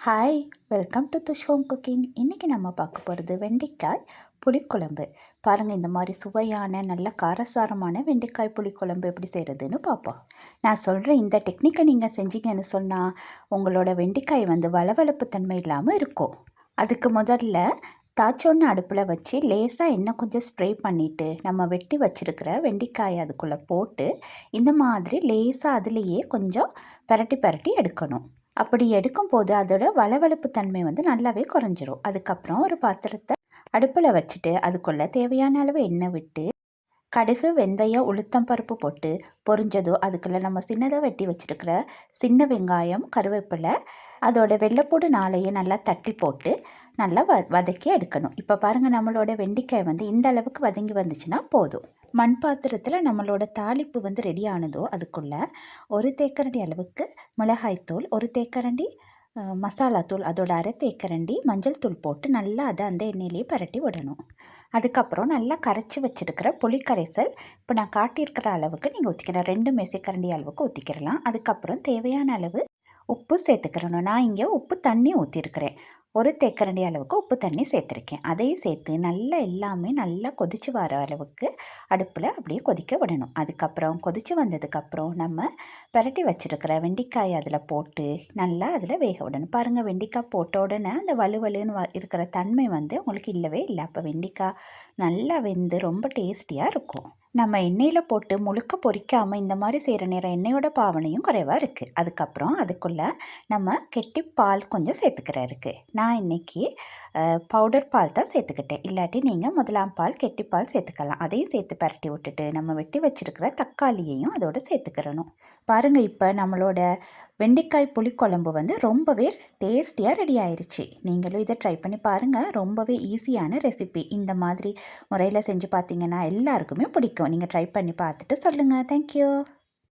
Hi, welcome to துஷ் home cooking. இன்றைக்கி நம்ம பார்க்க போகிறது வெண்டைக்காய் புளிக்குழம்பு. பாருங்கள், இந்த மாதிரி சுவையான நல்ல காரசாரமான வெண்டைக்காய் புளிக்குழம்பு எப்படி செய்கிறதுன்னு பார்ப்போம். நான் சொல்கிற இந்த டெக்னிக்கை நீங்கள் செஞ்சீங்கன்னு சொன்னால் உங்களோட வெண்டைக்காய் வளவளப்பு தன்மை இல்லாமல் இருக்கும். அதுக்கு முதல்ல தாச்சோன்னு அடுப்பில் வச்சு லேசாக எண்ணெய் கொஞ்சம் ஸ்ப்ரே பண்ணிவிட்டு நம்ம வெட்டி வச்சுருக்கிற வெண்டைக்காய் அதுக்குள்ளே போட்டு இந்த மாதிரி லேசாக அதுலேயே கொஞ்சம் பரட்டி பரட்டி எடுக்கணும். அப்படி எடுக்கும்போது அதோட வளவளப்பு தன்மை நல்லாவே குறைஞ்சிரும். அதுக்கப்புறம் ஒரு பாத்திரத்தை அடுப்பில் வச்சுட்டு அதுக்குள்ளே தேவையான அளவு எண்ணெய் விட்டு கடுகு, வெந்தயம், உளுத்தம் பருப்பு போட்டு பொரிஞ்சதோ அதுக்குள்ளே நம்ம சின்னதாக வெட்டி வச்சுருக்கிற சின்ன வெங்காயம், கருவேப்பிலை, அதோட வெள்ளைப்பூடு 4 நல்லா தட்டி போட்டு நல்லா வதக்கி எடுக்கணும். இப்போ பாருங்கள், நம்மளோட வெண்டைக்காய் இந்த அளவுக்கு வதங்கி வந்துச்சுன்னா போதும். மண் பாத்திரத்தில் நம்மளோட தாளிப்பு ரெடி ஆனதோ அதுக்குள்ளே 1 தேக்கரண்டி அளவுக்கு மிளகாய்த்தூள், 1 தேக்கரண்டி மசாலாத்தூள், அதோட 1/2 தேக்கரண்டி மஞ்சள் தூள் போட்டு நல்லா அதை அந்த எண்ணெயிலேயே பரட்டி விடணும். அதுக்கப்புறம் நல்லா கரைச்சி வச்சுருக்கிற புளிக்கரைசல் இப்போ நான் காட்டியிருக்கிற அளவுக்கு நீங்கள் ஊற்றிக்கலாம். 2 மேசைக்கரண்டி அளவுக்கு ஊற்றிக்கிறலாம். அதுக்கப்புறம் தேவையான அளவு உப்பு சேர்த்துக்கிறணும். நான் இங்கே உப்பு தண்ணி ஊற்றிருக்கிறேன். 1 தேக்கரண்டி அளவுக்கு உப்பு தண்ணி சேர்த்துருக்கேன். அதையும் சேர்த்து நல்லா எல்லாமே நல்லா கொதித்து வர அளவுக்கு அடுப்பில் அப்படியே கொதிக்க விடணும். அதுக்கப்புறம் கொதித்து வந்ததுக்கப்புறம் நம்ம பரட்டி வச்சுருக்கிற வெண்டைக்காய் அதில் போட்டு நல்லா அதில் வேக விடணும். பாருங்கள், வெண்டைக்காய் போட்ட உடனே அந்த வலுவலுன்னு இருக்கிற தன்மை உங்களுக்கு இல்லவே இல்லை. அப்போ வெண்டைக்காய் நல்லா வெந்து ரொம்ப டேஸ்டியாக இருக்கும். நம்ம எண்ணெயில் போட்டு முழுக்க பொரிக்காமல் இந்த மாதிரி செய்கிற நேரம் எண்ணெயோட பாவனையும் குறைவாக இருக்குது. அதுக்கப்புறம் அதுக்குள்ளே நம்ம கெட்டி பால் கொஞ்சம் சேர்த்துக்கிறதுக்கு நான் இன்றைக்கி பவுடர் பால் தான் சேர்த்துக்கிட்டேன். இல்லாட்டி நீங்கள் முதலாம் பால், கெட்டி பால் சேர்த்துக்கலாம். அதையும் சேர்த்து பரட்டி விட்டுட்டு நம்ம வெட்டி வச்சுருக்கிற தக்காளியையும் அதோடு சேர்த்துக்கிறணும். பாருங்கள், இப்போ நம்மளோட வெண்டைக்காய் புளிக்குழம்பு ரொம்பவே டேஸ்டியாக ரெடி ஆயிடுச்சு. நீங்களும் இதை ட்ரை பண்ணி பாருங்கள். ரொம்பவே ஈஸியான ரெசிபி. இந்த மாதிரி முறையில் செஞ்சு பார்த்தீங்கன்னா எல்லாருக்குமே பிடிக்கும். நீங்கள் ட்ரை பண்ணி பார்த்துட்டு சொல்லுங்கள். தேங்க்யூ.